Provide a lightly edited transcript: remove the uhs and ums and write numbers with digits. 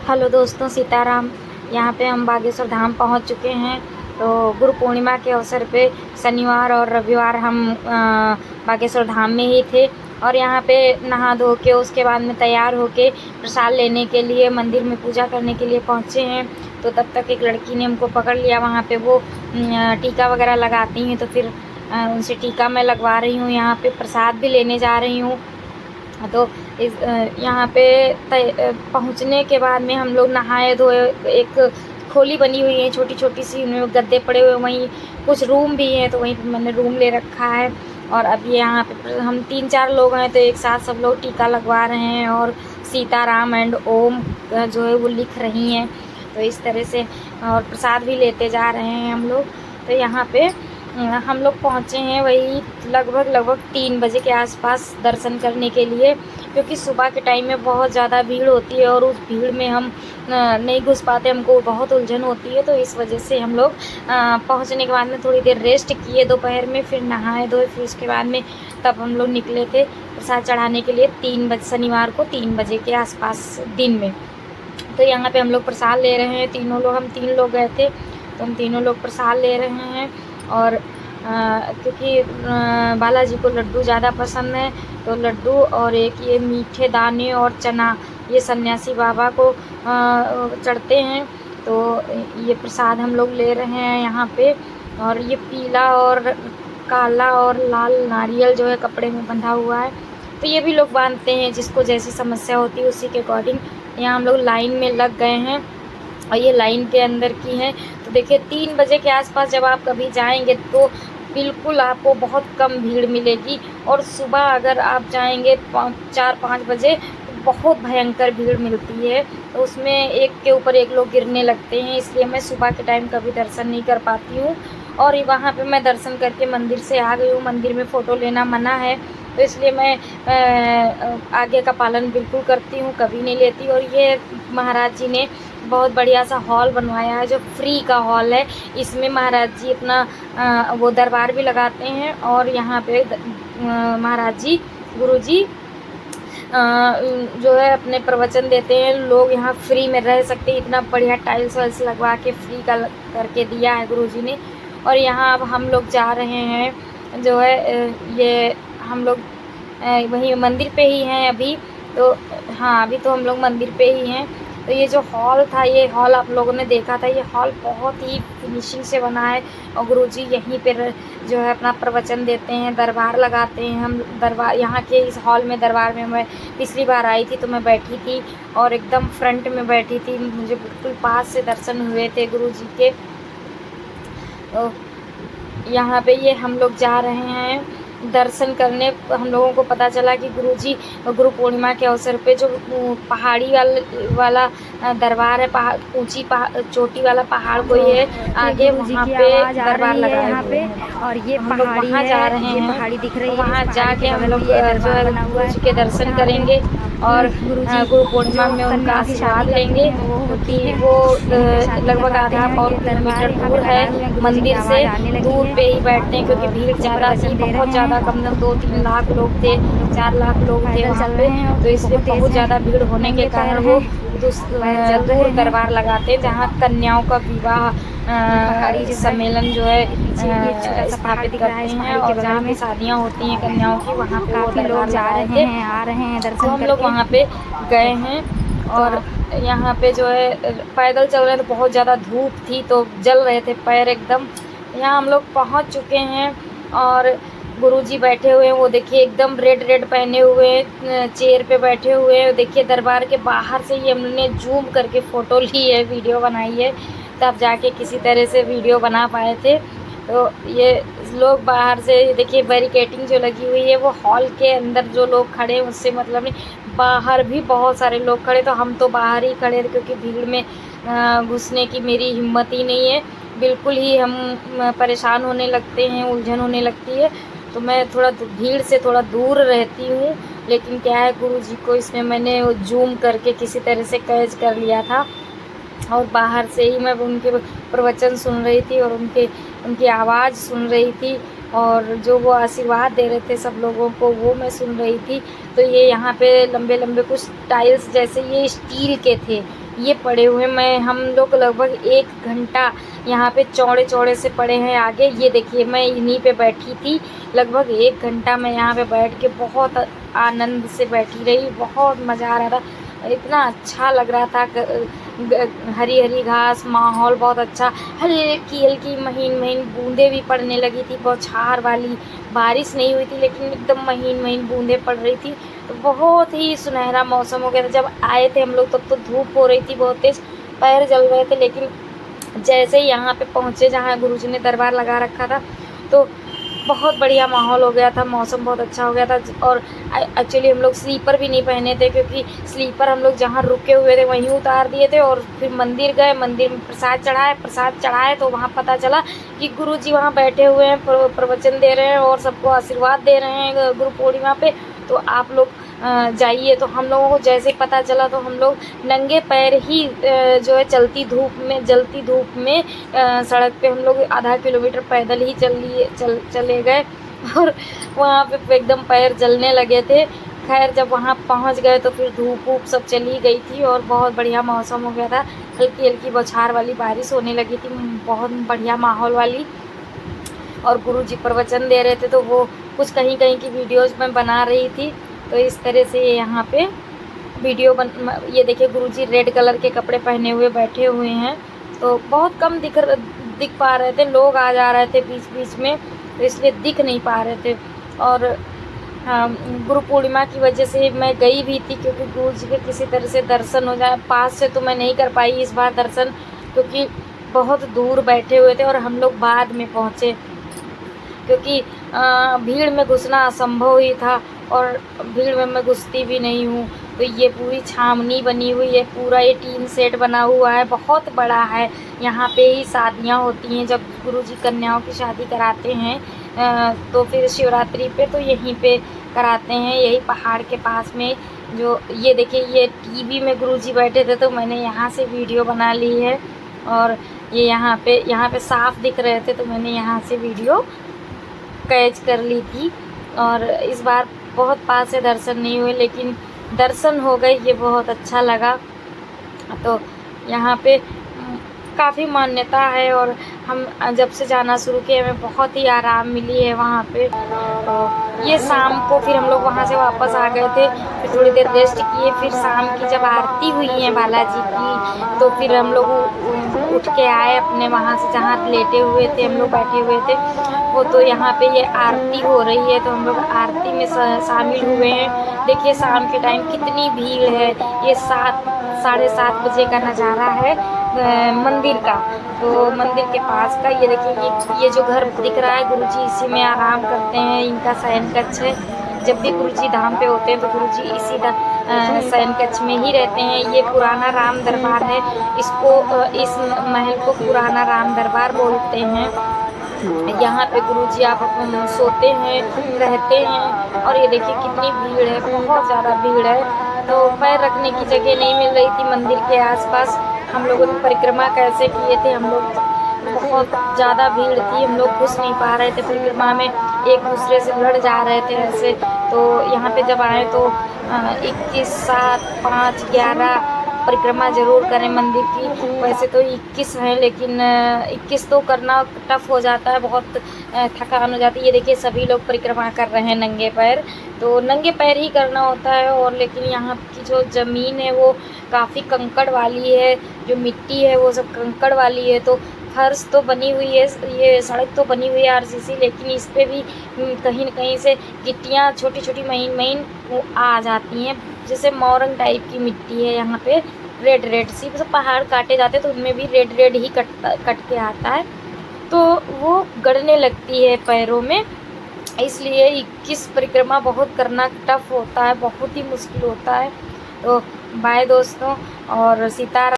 Hello दोस्तों, सीताराम। यहाँ पे हम बागेश्वर धाम पहुँच चुके हैं। तो गुरु पूर्णिमा के अवसर पे शनिवार और रविवार हम बागेश्वर धाम में ही थे। और यहाँ पे नहा धो के उसके बाद में तैयार होके प्रसाद लेने के लिए मंदिर में पूजा करने के लिए पहुँचे हैं। तो तब तक एक लड़की ने हमको पकड़ लिया। वहाँ पे वो टीका वगैरह लगाती हैं, तो फिर उनसे टीका मैं लगवा रही हूँ। यहाँ पे प्रसाद भी लेने जा रही हूँ। तो इस यहाँ पे पहुँचने के बाद में हम लोग नहाए धोए। एक खोली बनी हुई है छोटी छोटी सी, उनमें गद्दे पड़े हुए, वहीं कुछ रूम भी हैं, तो वहीं पे मैंने रूम ले रखा है। और अभी यहाँ पे हम 3-4 लोग हैं, तो एक साथ सब लोग टीका लगवा रहे हैं और सीताराम एंड ओम जो है वो लिख रही हैं। तो इस तरह से और प्रसाद भी लेते जा रहे हैं हम लोग। तो यहाँ पे हम लोग पहुँचे हैं वही लगभग 3 बजे के आसपास दर्शन करने के लिए, क्योंकि सुबह के टाइम में बहुत ज़्यादा भीड़ होती है और उस भीड़ में हम नहीं घुस पाते, हमको बहुत उलझन होती है। तो इस वजह से हम लोग पहुँचने के बाद में थोड़ी देर रेस्ट किए दोपहर में, फिर नहाए धोए, फिर उसके बाद में तब हम लोग निकले थे प्रसाद चढ़ाने के लिए 3 बजे, शनिवार को 3 बजे के आसपास दिन में। तो यहाँ पे हम लोग प्रसाद ले रहे हैं तीनों लोग। हम 3 लोग गए थे, तो हम तीनों लोग प्रसाद ले रहे हैं। और क्योंकि बालाजी को लड्डू ज़्यादा पसंद है, तो लड्डू और एक ये मीठे दाने और चना, ये सन्यासी बाबा को चढ़ते हैं। तो ये प्रसाद हम लोग ले रहे हैं यहाँ पे। और ये पीला और काला और लाल नारियल जो है कपड़े में बंधा हुआ है, तो ये भी लोग बांधते हैं, जिसको जैसी समस्या होती है उसी के अकॉर्डिंग। यहाँ हम लोग लाइन में लग गए हैं और ये लाइन के अंदर की है। तो देखिए 3 बजे के आसपास जब आप कभी जाएंगे तो बिल्कुल आपको बहुत कम भीड़ मिलेगी, और सुबह अगर आप जाएंगे 4-5 बजे तो बहुत भयंकर भीड़ मिलती है। तो उसमें एक के ऊपर एक लोग गिरने लगते हैं, इसलिए मैं सुबह के टाइम कभी दर्शन नहीं कर पाती हूँ। और वहाँ पे मैं दर्शन करके मंदिर से आ गई हूँ। मंदिर में फ़ोटो लेना मना है, तो इसलिए मैं आगे का पालन बिल्कुल करती हूँ, कभी नहीं लेती। और ये महाराज जी ने बहुत बढ़िया सा हॉल बनवाया है, जो फ्री का हॉल है। इसमें महाराज जी अपना वो दरबार भी लगाते हैं, और यहाँ पे महाराज जी, गुरु जी जो है अपने प्रवचन देते हैं। लोग यहाँ फ्री में रह सकते हैं, इतना बढ़िया टाइल्स वाइल्स लगवा के फ्री का करके दिया है गुरु जी ने। और यहाँ अब हम लोग जा रहे हैं जो है ये हम लोग वहीं मंदिर पे ही हैं अभी। तो हाँ, अभी तो हम लोग मंदिर पे ही हैं। तो ये जो हॉल था, ये हॉल आप लोगों ने देखा था, ये हॉल बहुत ही फिनिशिंग से बना है। और गुरुजी यहीं पर जो है अपना प्रवचन देते हैं, दरबार लगाते हैं। हम दरबार यहाँ के इस हॉल में, दरबार में मैं पिछली बार आई थी तो मैं बैठी थी और एकदम फ्रंट में बैठी थी, मुझे बिल्कुल पास से दर्शन हुए थे गुरुजी के। तो यहाँ पे ये हम लोग जा रहे हैं दर्शन करने। हम लोगों को पता चला कि गुरुजी गुरु पूर्णिमा के अवसर पे जो पहाड़ी वाला दरबार है, ऊंची चोटी वाला पहाड़ कोई है आगे, वहाँ पे दरबार लगाए हुए हैं। और ये हम लोग पहाड़ी वहाँ जा है, रहे ये हैं, पहाड़ी दिख रही है। वहाँ जाके हम लोग जो है गुरु जी के दर्शन यहाँ करेंगे और गुरुजी गुरु पूर्णिमा जो में उनका कन्या की आशीर्वाद शादी लेंगे, करते हैं, वो होती क्योंकि है। वो यहीं पे शादी लगभग करवाते आधा हैं। पौन ये दरबार किलोमीटर यहाँ दूर पे है। बनाए हुए हैं। गुरुजी की मंदिर से आवाज़ आने लगी दूर है पे ही बैठते हैं, क्योंकि और भीड़ वो ज़्यादा थी, प्रवचन दे बहुत रहे ज़्यादा, हैं। कम से कम 2-3 लाख लोग थे, 4 लाख लोग थे पैदल वहाँ चल पे। रहे हैं और तो इसलिए बहुत तेज बहुत है, ज़्यादा भीड़ होने के नंगे पैर कारण हैं, वो पैर जल रहे दूर हैं। दरबार लगाते हैं, जहाँ कन्याओं का विवाह पहाड़ी जो है, सम्मेलन जो है ये पीछे ये छोटा सा पहाड़ स्थापित दिख रहा है, करते इस हैं। पहाड़ी के और बगल जहाँ पे में शादियाँ होती हैं कन्याओं की, वहाँ पे वो काफ़ी लोग दरबार जा लगाए रहे थे। हैं, आ रहे हैं तो दर्शन हम लोग करके। वहाँ पे गए हैं तो और यहाँ पे जो है पैदल चल रहे थे, बहुत ज़्यादा धूप थी तो जल रहे थे पैर एकदम। यहाँ हम लोग पहुँच चुके हैं और गुरुजी बैठे हुए हैं, वो देखिए एकदम रेड पहने हुए हैं, चेयर पे बैठे हुए हैं। देखिए दरबार के बाहर से ही हमने जूम करके फ़ोटो ली है, वीडियो बनाई है, तब जाके किसी तरह से वीडियो बना पाए थे। तो ये लोग बाहर से देखिए बैरिकेटिंग जो लगी हुई है, वो हॉल के अंदर जो लोग खड़े हैं उससे मतलब नहीं, बाहर भी बहुत सारे लोग खड़े। तो हम तो बाहर ही खड़े थे, क्योंकि भीड़ में घुसने की मेरी हिम्मत ही नहीं है, बिल्कुल ही हम परेशान होने लगते हैं, उलझन होने लगती है। तो मैं थोड़ा भीड़ से थोड़ा दूर रहती हूँ। लेकिन क्या है, गुरुजी को इसमें मैंने जूम करके किसी तरह से कैच कर लिया था और बाहर से ही मैं उनके प्रवचन सुन रही थी और उनकी आवाज़ सुन रही थी, और जो वो आशीर्वाद दे रहे थे सब लोगों को, वो मैं सुन रही थी। तो ये यहाँ पे लंबे कुछ टाइल्स जैसे ये स्टील के थे, ये पड़े हुए मैं हम लोग लगभग 1 घंटा यहाँ पे चौड़े चौड़े से पड़े हैं आगे। ये देखिए मैं इन्हीं पे बैठी थी, लगभग 1 घंटा मैं यहाँ पे बैठ के बहुत आनंद से बैठी रही, बहुत मज़ा आ रहा था, इतना अच्छा लग रहा था। हरी हरी घास, माहौल बहुत अच्छा, हल्की हल्की महीन महीन बूंदें भी पड़ने लगी थी, बौछार वाली। बारिश नहीं हुई थी लेकिन एकदम महीन महीन बूंदें पड़ रही थी, तो बहुत ही सुनहरा मौसम हो गया था। जब आए थे हम लोग तब तो धूप हो रही थी बहुत तेज़, पैर जल रहे थे, लेकिन जैसे ही यहाँ पे पहुँचे जहाँ गुरुजी ने दरबार लगा रखा था तो बहुत बढ़िया माहौल हो गया था, मौसम बहुत अच्छा हो गया था। और एक्चुअली हम लोग स्लीपर भी नहीं पहने थे, क्योंकि स्लीपर हम लोग जहाँ रुके हुए थे वहीं उतार दिए थे। और फिर मंदिर गए, मंदिर में प्रसाद चढ़ाए तो वहाँ पता चला कि गुरुजी वहाँ बैठे हुए हैं, प्रवचन दे रहे हैं और सबको आशीर्वाद दे रहे हैं गुरु पूर्णिमा पे, तो आप लोग जाइए। तो हम लोगों को जैसे ही पता चला तो हम लोग नंगे पैर ही जो है जलती धूप में सड़क पे हम लोग आधा किलोमीटर पैदल ही चले गए और वहाँ पे एकदम पैर जलने लगे थे। खैर जब वहाँ पहुँच गए तो फिर धूप वूप सब चली गई थी और बहुत बढ़िया मौसम हो गया था, हल्की हल्की बौछार वाली बारिश होने लगी थी, बहुत बढ़िया माहौल वाली। और गुरुजी प्रवचन दे रहे थे तो वो कुछ कहीं कहीं की वीडियोज़ मैं बना रही थी। तो इस तरह से यहाँ पे वीडियो ये देखिए गुरुजी रेड कलर के कपड़े पहने हुए बैठे हुए हैं, तो बहुत कम दिख पा रहे थे, लोग आ जा रहे थे बीच बीच में तो इसलिए दिख नहीं पा रहे थे। और हाँ, गुरु पूर्णिमा की वजह से मैं गई भी थी, क्योंकि गुरुजी के किसी तरह से दर्शन हो जाए। पास से तो मैं नहीं कर पाई इस बार दर्शन, क्योंकि बहुत दूर बैठे हुए थे और हम लोग बाद में पहुँचे, क्योंकि भीड़ में घुसना असंभव ही था और भीड़ में मैं घुसती भी नहीं हूँ। तो ये पूरी छावनी बनी हुई है, पूरा ये टीन सेट बना हुआ है, बहुत बड़ा है। यहाँ पे ही शादियाँ होती हैं, जब गुरुजी कन्याओं की शादी कराते हैं तो फिर शिवरात्रि पे तो यहीं पे कराते हैं, यही पहाड़ के पास में। जो ये देखिए ये टीवी में गुरुजी बैठे थे तो मैंने यहाँ से वीडियो बना ली है, और ये यहाँ पे साफ दिख रहे थे तो मैंने यहाँ से वीडियो कैच कर ली थी। और इस बार बहुत पास से दर्शन नहीं हुए लेकिन दर्शन हो गए, ये बहुत अच्छा लगा। तो यहाँ पे काफ़ी मान्यता है और हम जब से जाना शुरू किए हमें बहुत ही आराम मिली है वहाँ पे। तो ये शाम को फिर हम लोग वहाँ से वापस आ गए थे, फिर थोड़ी देर रेस्ट किए, फिर शाम की जब आरती हुई है बालाजी की तो फिर हम लोग उठ के आए अपने वहाँ से जहाँ लेटे हुए थे, हम लोग बैठे हुए थे वो, तो यहाँ पे ये आरती हो रही है तो हम लोग आरती में शामिल हुए हैं। देखिए शाम के टाइम कितनी भीड़ है, ये 7-7:30 बजे का नज़ारा है मंदिर का। तो मंदिर के पास का ये देखिए ये जो घर दिख रहा है गुरुजी इसी में आराम करते हैं, इनका शयन कक्ष है। जब भी गुरुजी धाम पे होते हैं तो गुरुजी इसी शयन कक्ष में ही रहते हैं। ये पुराना राम दरबार है, इस महल को पुराना राम दरबार बोलते हैं। यहाँ पे गुरुजी आप सोते हैं, रहते हैं। और ये देखिए कितनी भीड़ है, बहुत ज़्यादा भीड़ है, तो पैर रखने की जगह नहीं मिल रही थी मंदिर के आसपास। हम लोगों ने परिक्रमा कैसे किए थे, हम लोग बहुत ज़्यादा भीड़ थी, हम लोग घुस नहीं पा रहे थे परिक्रमा में, एक दूसरे से लड़ जा रहे थे ऐसे। तो यहाँ पे जब आए तो 21, 7, 5, 11 परिक्रमा ज़रूर करें मंदिर की। वैसे तो 21 हैं लेकिन 21 तो करना टफ हो जाता है, बहुत थकान हो जाती है। ये देखिए सभी लोग परिक्रमा कर रहे हैं नंगे पैर, तो नंगे पैर ही करना होता है। और लेकिन यहाँ की जो ज़मीन है वो काफ़ी कंकड़ वाली है, जो मिट्टी है वो सब कंकड़ वाली है। तो फर्श तो बनी हुई है, ये सड़क तो बनी हुई है आरसीसी, लेकिन इस पे भी कहीं न कहीं से गिट्टियाँ छोटी छोटी महीन वो आ जाती हैं, जैसे मोरंग टाइप की मिट्टी है यहाँ पे, रेड सी। सब पहाड़ काटे जाते हैं तो उनमें भी रेड ही कट के आता है, तो वो गड़ने लगती है पैरों में। इसलिए 21 परिक्रमा बहुत करना टफ होता है, बहुत ही मुश्किल होता है। तो बाय दोस्तों, और सीताराम।